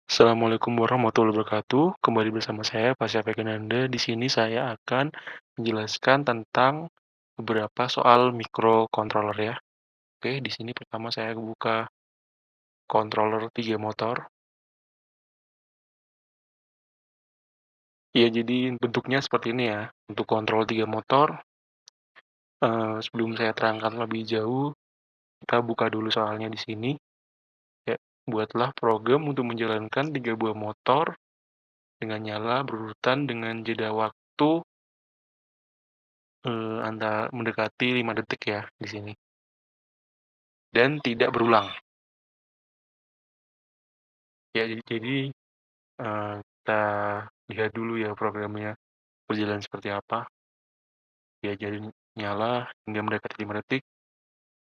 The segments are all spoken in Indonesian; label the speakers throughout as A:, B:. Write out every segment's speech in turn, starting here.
A: Assalamualaikum warahmatullahi wabarakatuh. Kembali bersama saya, Pak Syafekinanda. Di sini saya akan menjelaskan tentang beberapa soal microcontroller ya. Oke, di sini pertama saya buka controller 3 motor. Ya, jadi bentuknya seperti ini ya. Untuk kontrol 3 motor, sebelum saya terangkan lebih jauh, kita buka dulu soalnya di sini. Ya, buatlah program untuk menjalankan 3 buah motor dengan nyala berurutan dengan jeda waktu antara mendekati 5 detik ya di sini. Dan tidak berulang. Ya, jadi kita lihat dulu ya programnya berjalan seperti apa. Ya, jadi nyala hingga mendekati 5 detik,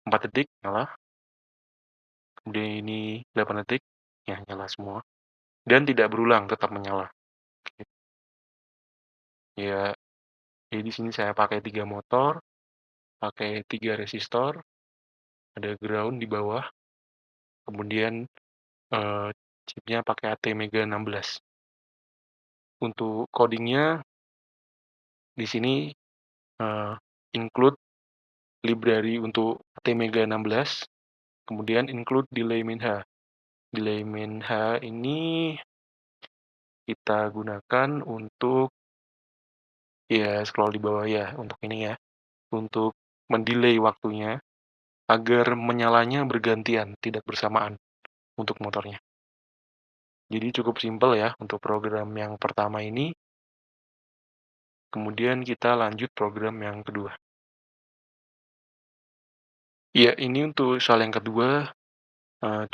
A: 4 detik nyala, kemudian ini 8 detik, ya nyala semua. Dan tidak berulang, tetap menyala. Ya, jadi di sini saya pakai 3 motor, pakai 3 resistor, ada ground di bawah, kemudian chipnya pakai ATmega 16. Untuk codingnya di sini include library untuk ATmega 16, kemudian include delay min H. Delay min H ini kita gunakan untuk, ya scroll di bawah ya, untuk ini ya, untuk mendelay waktunya agar menyalanya bergantian, tidak bersamaan untuk motornya. Jadi cukup simpel ya untuk program yang pertama ini. Kemudian kita lanjut program yang kedua. Ya, ini untuk soal yang kedua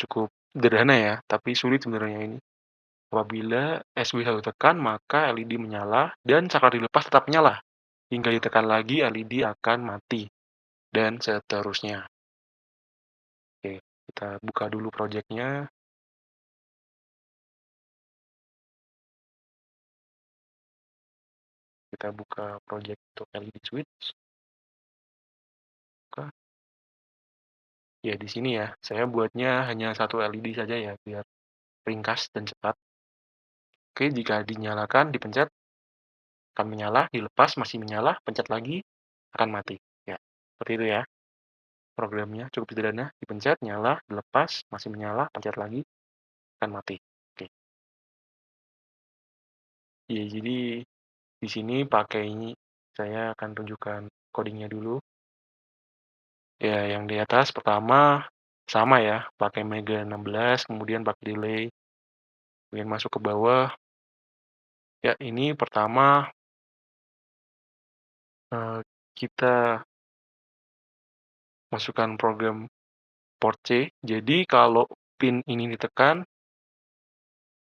A: cukup sederhana ya, tapi sulit sebenarnya ini. Apabila SWH ditekan, maka LED menyala dan saklar dilepas tetap menyala. Hingga ditekan lagi, LED akan mati. Dan seterusnya. Oke, kita buka dulu projectnya. Kita buka project untuk LED switch. Buka. Ya, di sini ya, saya buatnya hanya satu LED saja ya, biar ringkas dan cepat. Oke, jika dinyalakan, dipencet, akan menyala, dilepas, masih menyala, pencet lagi, akan mati. Ya, seperti itu ya. Programnya cukup sederhana, dipencet, nyala, dilepas, masih menyala, pencet lagi, akan mati. Oke. Ya, jadi di sini pakai ini, saya akan tunjukkan codingnya dulu. Ya, yang di atas pertama sama ya, pakai Mega 16, kemudian pakai delay, kemudian masuk ke bawah. Ya, ini pertama kita masukkan program port C. Jadi kalau pin ini ditekan,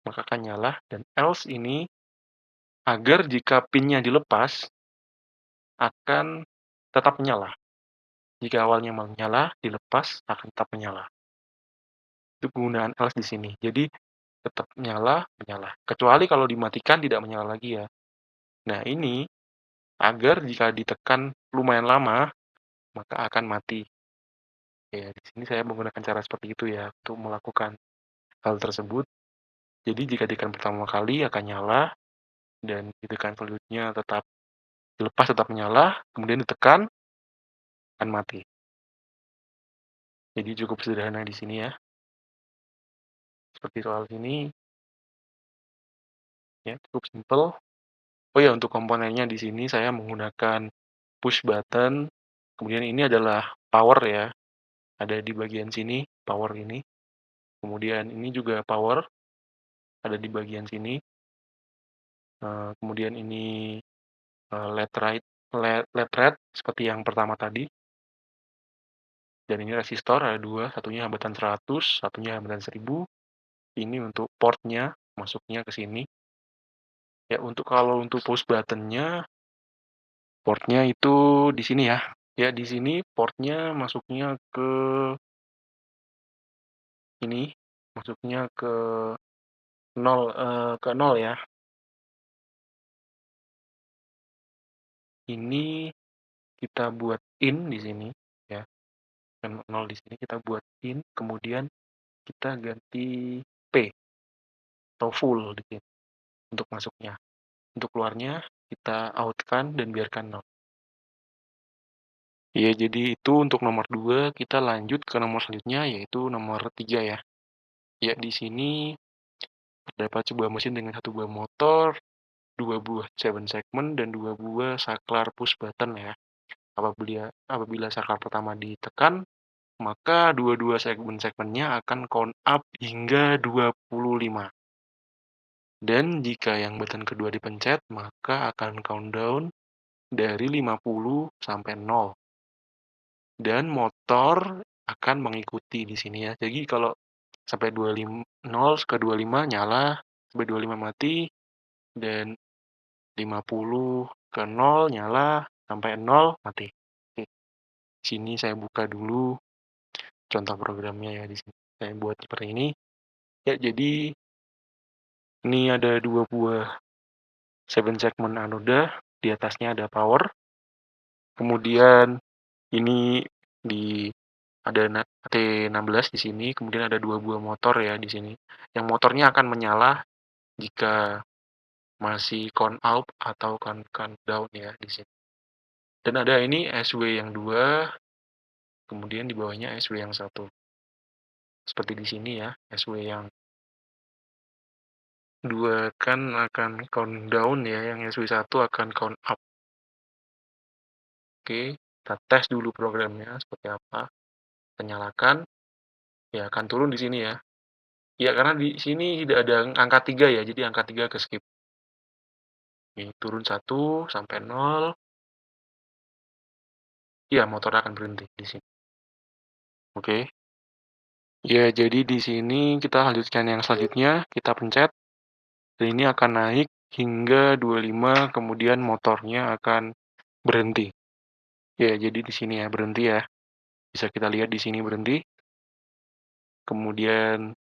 A: maka akan nyala, dan else ini agar jika pinnya dilepas, akan tetap menyala. Jika awalnya menyala, dilepas, akan tetap menyala. Itu penggunaan else di sini. Jadi tetap menyala, menyala. Kecuali kalau dimatikan tidak menyala lagi ya. Nah, ini agar jika ditekan lumayan lama, maka akan mati. Ya, di sini saya menggunakan cara seperti itu ya, untuk melakukan hal tersebut. Jadi jika ditekan pertama kali akan nyala, dan ditekan selanjutnya tetap dilepas, tetap menyala, kemudian ditekan, akan mati. Jadi cukup sederhana di sini ya. Seperti soal ini, ya cukup simple. Oh ya, untuk komponennya di sini saya menggunakan push button. Kemudian ini adalah power ya. Ada di bagian sini, power ini. Kemudian ini juga power, ada di bagian sini. Kemudian ini LED red seperti yang pertama tadi. Dan ini resistor ada dua, satunya hambatan 100, satunya hambatan 1000. Ini untuk portnya, masuknya ke sini. Ya, kalau untuk push buttonnya, portnya itu di sini ya. Ya, di sini portnya masuknya ke ini, masuknya ke 0 ya. Ini kita buat in di sini ya. Dan 0 di sini kita buat in, kemudian kita ganti P. atau full di sini untuk masuknya. Untuk keluarnya kita out-kan dan biarkan nol. Ya, jadi itu untuk nomor 2, kita lanjut ke nomor selanjutnya yaitu nomor 3 ya. Ya, di sini terdapat sebuah mesin dengan satu buah motor, dua buah 7 segment dan dua buah saklar push button ya. Apabila saklar pertama ditekan, maka dua-dua segmen-segmennya akan count up hingga 25. Dan jika yang button kedua dipencet, maka akan countdown dari 50 sampai 0. Dan motor akan mengikuti di sini ya. Jadi kalau sampai 25, 0 ke 25 nyala, sampai 25 mati, dan 50 ke 0 nyala, sampai 0 mati. Oke. Sini saya buka dulu contoh programnya ya di sini. Saya buat seperti ini. Ya, jadi ini ada dua buah 7 segment anoda, di atasnya ada power. Kemudian ini di ada T16 di sini, kemudian ada dua buah motor ya di sini. Yang motornya akan menyala jika masih count out atau count down ya di sini. Dan ada ini SW yang 2, kemudian di bawahnya SW yang 1. Seperti di sini ya, SW yang 2 kan akan count down ya, yang SW1 akan count up. Oke, kita tes dulu programnya seperti apa. Kita nyalakan, ya akan turun di sini ya. Ya, karena di sini tidak ada angka 3 ya, jadi angka 3 ke skip. Oke, turun 1 sampai 0. Ya, motor akan berhenti di sini. Oke. Ya, jadi di sini kita lanjutkan yang selanjutnya, kita pencet. Dan ini akan naik hingga 25, kemudian motornya akan berhenti. Ya, jadi di sini ya berhenti ya. Bisa kita lihat di sini berhenti. Kemudian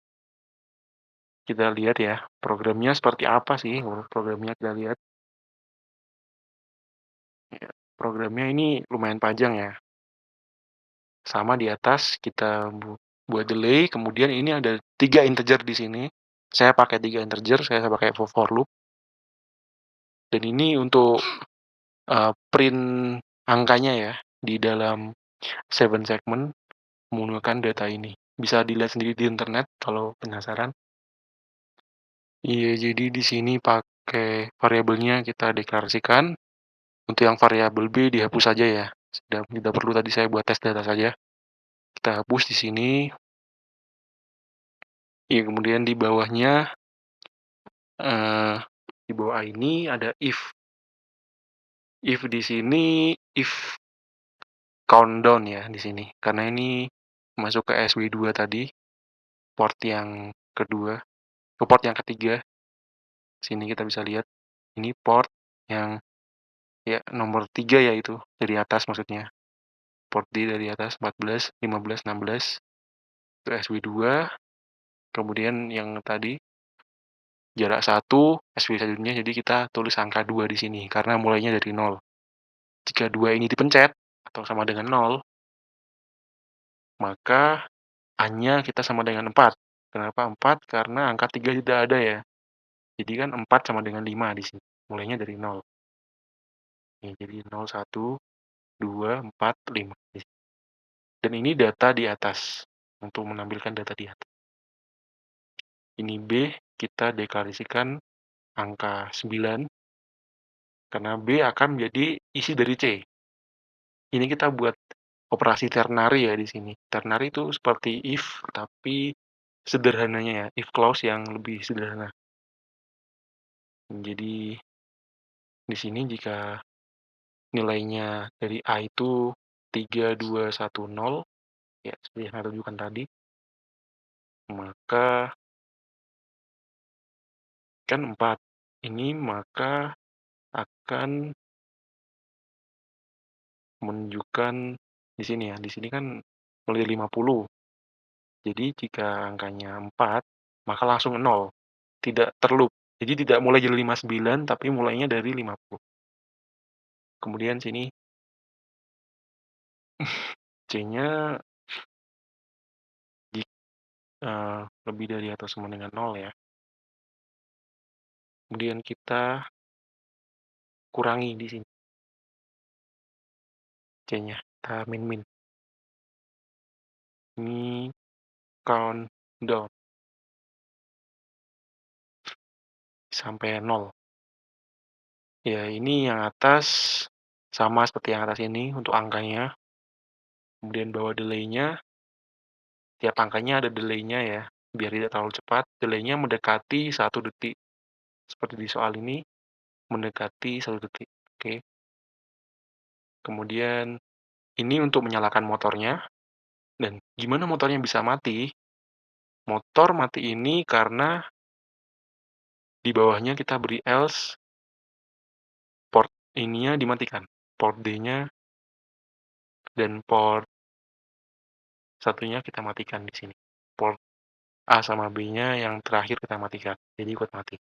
A: kita lihat ya, programnya seperti apa sih? Programnya kita lihat. Ya, programnya ini lumayan panjang ya. Sama di atas kita buat delay, kemudian ini ada 3 integer di sini. Saya pakai 3 integer, saya pakai for loop. Dan ini untuk print angkanya ya di dalam 7 segment menggunakan data ini. Bisa dilihat sendiri di internet kalau penasaran. Iya, jadi di sini pakai variabelnya kita deklarasikan. Untuk yang variabel B dihapus saja ya. Tidak perlu, tadi saya buat tes data saja. Kita hapus di sini. Iya, kemudian di bawahnya di bawah ini ada if. If di sini if countdown ya di sini. Karena ini masuk ke SW2 tadi, port yang kedua, ke port yang ketiga. Sini kita bisa lihat ini port yang ya nomor 3 ya, itu dari atas maksudnya. Port D dari atas 14, 15, 16 itu SW2. Kemudian yang tadi jarak 1 SW selanjutnya, jadi kita tulis angka 2 di sini karena mulainya dari 0. Jika 2 ini dipencet atau sama dengan 0, maka A-nya kita sama dengan 4. Kenapa 4? Karena angka 3 tidak ada ya. Jadi kan 4 sama dengan 5 di sini. Mulainya dari 0. Nih, jadi 0, 1, 2, 4, 5. Dan ini data di atas, untuk menampilkan data di atas. Ini B, kita deklarasikan angka 9, karena B akan menjadi isi dari C. Ini kita buat operasi ternary ya di sini. Ternary itu seperti if, tapi sederhananya ya, if clause yang lebih sederhana. Jadi di sini jika nilainya dari A itu 3, 2, 1, 0, ya seperti yang saya tunjukkan tadi, maka kan 4. Ini maka akan menunjukkan di sini ya. Di sini kan mulai dari 50. Jadi jika angkanya 4, maka langsung 0. Tidak terloop. Jadi tidak mulai dari 59, tapi mulainya dari 50. Kemudian sini C-nya lebih dari atau sama dengan 0 ya. Kemudian kita kurangi di sini C-nya, kita min-min. Ini countdown sampai 0. Ya, ini yang atas sama seperti yang atas ini untuk angkanya. Kemudian bawah delay-nya, tiap angkanya ada delay-nya ya, biar tidak terlalu cepat. Delay-nya mendekati 1 detik. Seperti di soal ini, mendekati 1 detik. Oke. Kemudian ini untuk menyalakan motornya. Dan gimana motornya bisa mati? Motor mati ini karena di bawahnya kita beri else, port ininya dimatikan. Port D-nya dan port satunya kita matikan di sini. Port A sama B-nya yang terakhir kita matikan. Jadi ikut mati.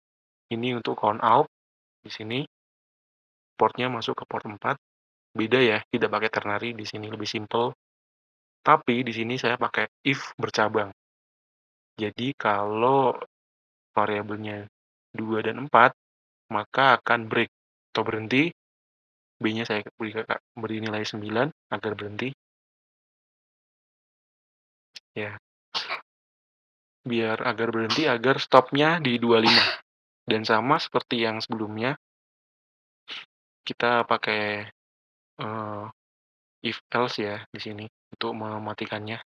A: Ini untuk count out. Di sini portnya masuk ke port 4. Beda ya, tidak pakai ternary, di sini lebih simple. Tapi di sini saya pakai if bercabang. Jadi kalau variabelnya 2 dan 4, maka akan break atau berhenti. B-nya saya beri nilai 9 agar berhenti. Ya, biar agar berhenti, agar stopnya di 25. Dan sama seperti yang sebelumnya, kita pakai if else ya di sini untuk mematikannya.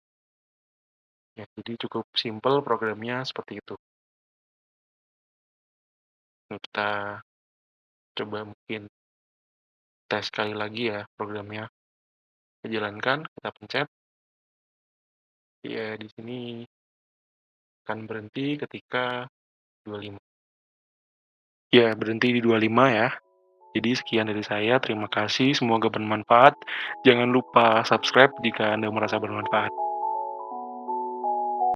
A: Ya, jadi cukup simple programnya seperti itu. Nah, kita coba mungkin tes sekali lagi ya programnya. Kita jalankan, kita pencet. Ya, di sini akan berhenti ketika 25. Ya, berhenti di 25 ya. Jadi sekian dari saya, terima kasih, semoga bermanfaat. Jangan lupa subscribe jika Anda merasa bermanfaat.